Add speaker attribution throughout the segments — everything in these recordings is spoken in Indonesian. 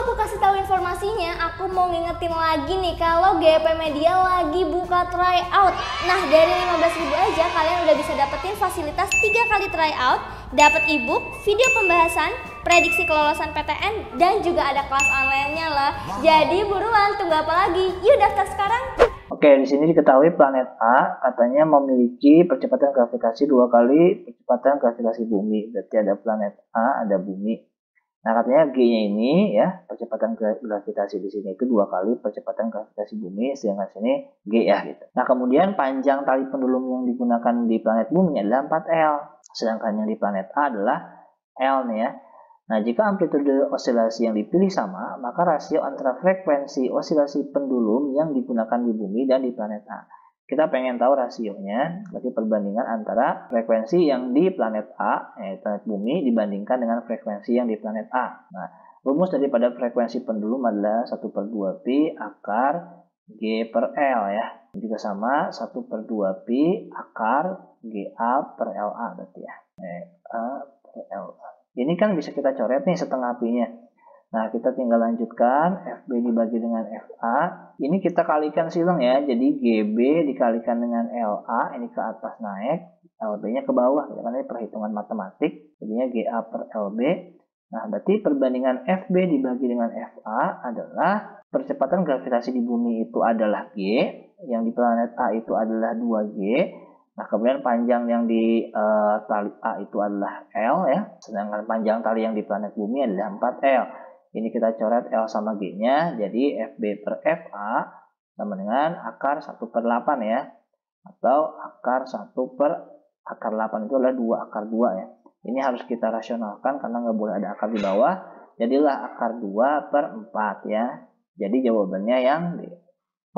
Speaker 1: aku kasih tahu informasinya, aku mau ngingetin lagi nih kalau GP Media lagi buka tryout. Nah, dari 15.000 aja kalian udah bisa dapetin fasilitas 3 kali tryout, dapat ebook, video pembahasan, prediksi kelolosan PTN, dan juga ada kelas online-nya lah. Jadi buruan, tunggu apa lagi? Yuk daftar sekarang.
Speaker 2: Oke, di sini diketahui planet A katanya memiliki percepatan gravitasi 2 kali percepatan gravitasi bumi. Berarti ada planet A, ada bumi. Nah, katanya G-nya ini ya, percepatan gravitasi di sini itu 2 kali percepatan gravitasi bumi, sedangkan sini G ya gitu. Nah, kemudian panjang tali pendulum yang digunakan di planet bumi adalah 4L, sedangkan yang di planet A adalah L nih ya. Nah, jika amplitude osilasi yang dipilih sama, maka rasio antara frekuensi osilasi pendulum yang digunakan di bumi dan di planet A. Kita pengen tahu rasionya, berarti perbandingan antara frekuensi yang di planet A, yaitu planet bumi, dibandingkan dengan frekuensi yang di planet A. Nah, rumus daripada frekuensi pendulum adalah 1/2pi akar G per L ya. Juga sama 1/2pi akar GA per LA berarti ya. A per LA. Ini kan bisa kita coret nih setengah pi-nya. Nah, kita tinggal lanjutkan, FB dibagi dengan FA. Ini kita kalikan silang ya, jadi GB dikalikan dengan LA, ini ke atas naik, LB-nya ke bawah, karena ini perhitungan matematik, jadinya GA per LB. Nah, berarti perbandingan FB dibagi dengan FA adalah percepatan gravitasi di bumi itu adalah G, yang di planet A itu adalah 2G, nah kemudian panjang yang di tali A itu adalah L ya, sedangkan panjang tali yang di planet bumi adalah 4L. Ini kita coret L sama G-nya, jadi FB per FA sama dengan akar 1/8 ya. Atau akar 1 per akar 8 itu adalah 2 akar 2 ya. Ini harus kita rasionalkan karena nggak boleh ada akar di bawah. Jadilah akar 2 per 4 ya. Jadi jawabannya yang D.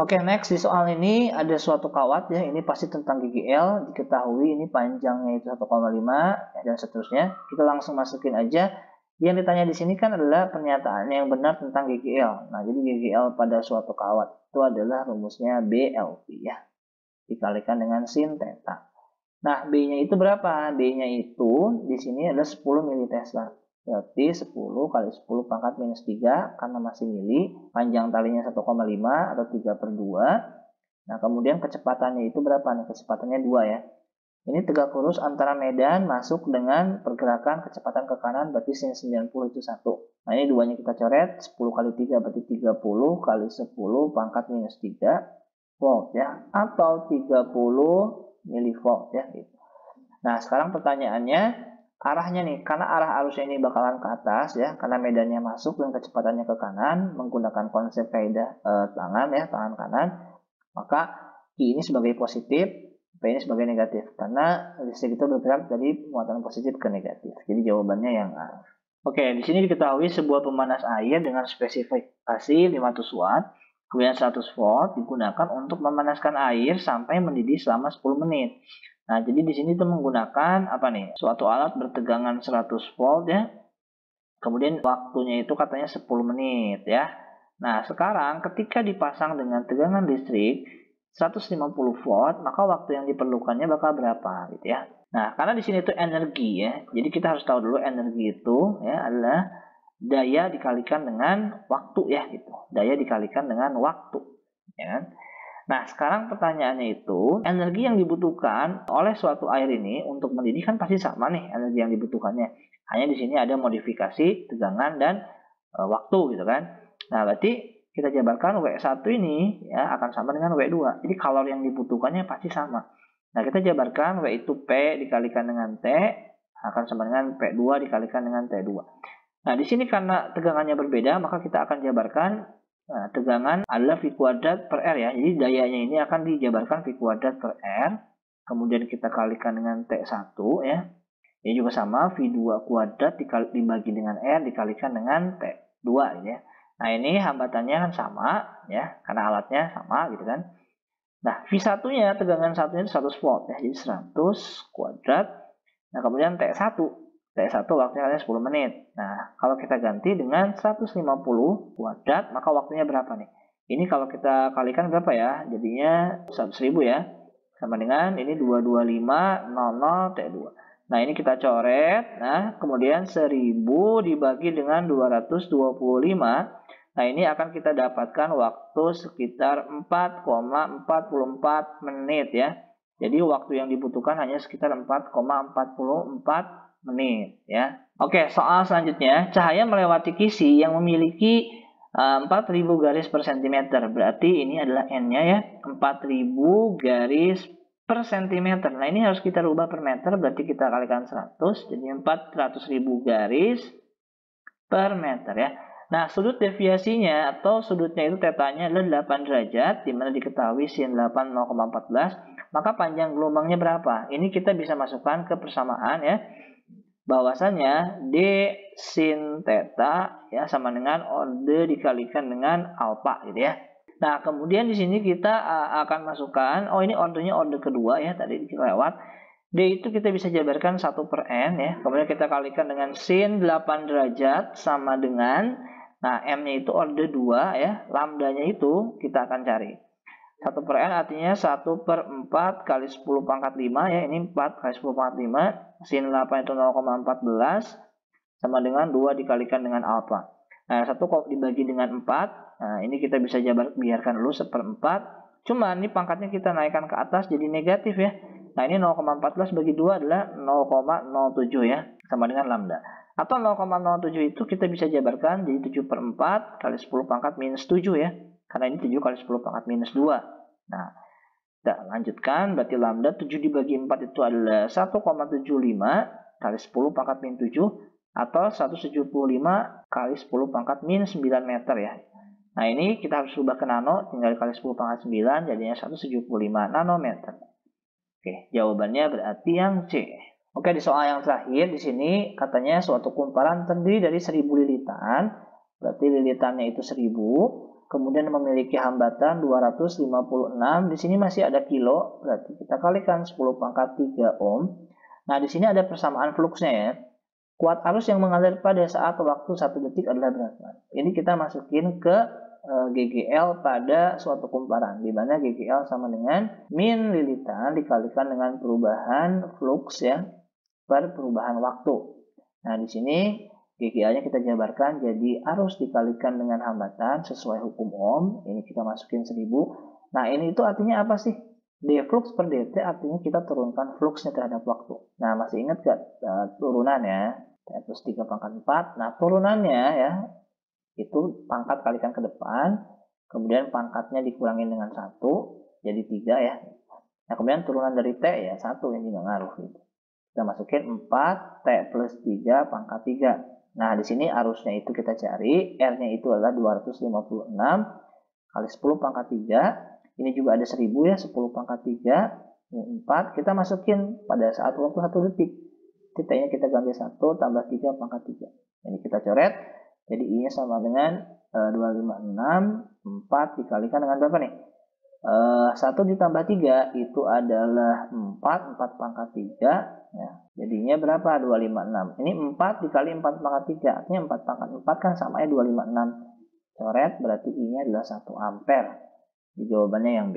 Speaker 2: Oke, next di soal ini ada suatu kawat ya. Ini pasti tentang GGL. Diketahui ini panjangnya itu 1,5 dan seterusnya. Kita langsung masukin aja. Yang ditanya di sini kan adalah pernyataan yang benar tentang GGL. Nah, jadi GGL pada suatu kawat itu adalah rumusnya BLP ya. Dikalikan dengan sin theta. Nah, B-nya itu berapa? B-nya itu di sini adalah 10 mili Tesla. Berarti 10 kali 10 pangkat minus 3 karena masih mili. Panjang talinya 1,5 atau 3/2. Nah, kemudian kecepatannya itu berapa nih? Kecepatannya 2 ya. Ini tegak lurus antara medan masuk dengan pergerakan kecepatan ke kanan, berarti sin 90 itu 1. Nah, ini duanya kita coret, 10 kali 3 berarti 30 kali 10 pangkat minus 3 volt ya, atau 30 milivolt ya gitu. Nah, sekarang pertanyaannya, arahnya nih, karena arah arusnya ini bakalan ke atas ya, karena medannya masuk dan kecepatannya ke kanan, menggunakan konsep kaidah tangan ya, tangan kanan, maka I ini sebagai positif, P ini sebagai negatif, karena listrik itu bergerak dari muatan positif ke negatif. Jadi jawabannya yang A. Oke, di sini diketahui sebuah pemanas air dengan spesifikasi 500 watt, kemudian 100 volt digunakan untuk memanaskan air sampai mendidih selama 10 menit. Nah, jadi di sini itu menggunakan apa nih? Suatu alat bertegangan 100 volt ya. Kemudian waktunya itu katanya 10 menit ya. Nah, sekarang ketika dipasang dengan tegangan listrik 150 volt, maka waktu yang diperlukannya bakal berapa gitu ya. Nah, karena di sini itu energi ya. Jadi kita harus tahu dulu energi itu ya adalah daya dikalikan dengan waktu ya gitu. Daya dikalikan dengan waktu ya. Nah, sekarang pertanyaannya itu, energi yang dibutuhkan oleh suatu air ini untuk mendidih kan pasti sama nih energi yang dibutuhkannya. Hanya di sini ada modifikasi tegangan dan waktu gitu kan. Nah, berarti kita jabarkan W1 ini ya akan sama dengan W2. Jadi kalori yang dibutuhkannya pasti sama. Nah, kita jabarkan W itu P dikalikan dengan T akan sama dengan P2 dikalikan dengan T2. Nah, di sini karena tegangannya berbeda, maka kita akan jabarkan tegangan adalah V kuadrat per R ya. Jadi dayanya ini akan dijabarkan V kuadrat per R. Kemudian kita kalikan dengan T1 ya. Ini juga sama V2 kuadrat dibagi dengan R dikalikan dengan T2 ya. Nah, ini hambatannya kan sama ya, karena alatnya sama gitu kan. Nah, V1-nya, tegangan satunya itu 100 volt ya, jadi 100 kuadrat. Nah, kemudian T1 waktunya 10 menit. Nah, kalau kita ganti dengan 150 kuadrat, maka waktunya berapa nih? Ini kalau kita kalikan berapa ya? Jadinya 100.000 ya. Sama dengan ini 22500 T2. Nah, ini kita coret. Nah, kemudian 1000 dibagi dengan 225. Nah, ini akan kita dapatkan waktu sekitar 4,44 menit ya. Jadi waktu yang dibutuhkan hanya sekitar 4,44 menit ya. Oke, soal selanjutnya, cahaya melewati kisi yang memiliki 4000 garis per centimeter. Berarti ini adalah N-nya ya, 4000 garis per centimeter. Nah, ini harus kita rubah per meter, berarti kita kalikan 100, jadi 400.000 garis per meter ya. Nah, sudut deviasinya atau sudutnya itu tetanya adalah 8 derajat, di mana diketahui sin 8 0,14, maka panjang gelombangnya berapa? Ini kita bisa masukkan ke persamaan ya, bahwasanya D sin theta ya sama dengan orde dikalikan dengan alfa gitu ya. Nah, kemudian di sini kita akan masukkan, ini ordenya orde kedua ya, tadi kita lewat. D itu kita bisa jabarkan 1 per N ya, kemudian kita kalikan dengan sin 8 derajat sama dengan, nah M-nya itu orde 2 ya, lambdanya itu kita akan cari. 1 per N artinya 1 per 4 kali 10 pangkat 5 ya, ini 4 kali 10 pangkat 5, sin 8 itu 0,14 sama dengan 2 dikalikan dengan alfa. Nah, 1 kok dibagi dengan 4, nah ini kita bisa biarkan dulu 1/4, cuman ini pangkatnya kita naikkan ke atas jadi negatif ya. Nah, ini 0,14 bagi 2 adalah 0,07 ya, sama dengan lambda. Atau 0,07 itu kita bisa jabarkan jadi 7/4 kali 10 pangkat minus 7 ya. Karena ini 7 kali 10 pangkat minus 2. Nah, kita lanjutkan, berarti lambda 7 dibagi 4 itu adalah 1,75 kali 10 pangkat minus 7 atau 175 kali 10 pangkat minus 9 meter ya. Nah, ini kita harus ubah ke nano, tinggal kali 10 pangkat 9 jadinya 175 nanometer. Oke, jawabannya berarti yang C. Oke, di soal yang terakhir di sini katanya suatu kumparan terdiri dari 1000 lilitan, berarti lilitannya itu 1000, kemudian memiliki hambatan 256, di sini masih ada kilo, berarti kita kalikan 10 pangkat 3 ohm. Nah, di sini ada persamaan fluksnya ya. Kuat arus yang mengalir pada saat waktu 1 detik adalah berapa? Ini kita masukin ke GGL pada suatu kumparan, di mana GGL sama dengan min lilitan dikalikan dengan perubahan flux ya per perubahan waktu. Nah, di sini GGL-nya kita jabarkan jadi arus dikalikan dengan hambatan sesuai hukum Ohm. Ini kita masukin 1000. Nah, ini itu artinya apa sih? D flux per dt artinya kita turunkan fluxnya terhadap waktu. Nah, masih ingat gak turunannya? T plus 3 pangkat 4. Nah, turunannya ya, itu pangkat kalikan ke depan, kemudian pangkatnya dikurangin dengan 1, jadi 3 ya. Nah, kemudian turunan dari T ya 1, yang juga ngaruh gitu. Kita masukin 4 T plus 3 pangkat 3. Nah, di sini arusnya itu kita cari, R-nya itu adalah 256 kali 10 pangkat 3. Ini juga ada 1000 ya, 10 pangkat 3. Ini 4, kita masukin pada saat waktu 1 detik. T-nya kita ganti 1 tambah 3 pangkat 3. Ini kita coret. Jadi I-nya sama dengan 256, 4 dikalikan dengan berapa nih? 1 ditambah 3 itu adalah 4 pangkat 3. Ya, jadinya berapa? 256. Ini 4 dikali 4 pangkat 3. Artinya 4 pangkat 4 kan sama 256. Coret, berarti I-nya adalah 1 ampere. Di jawabannya yang B.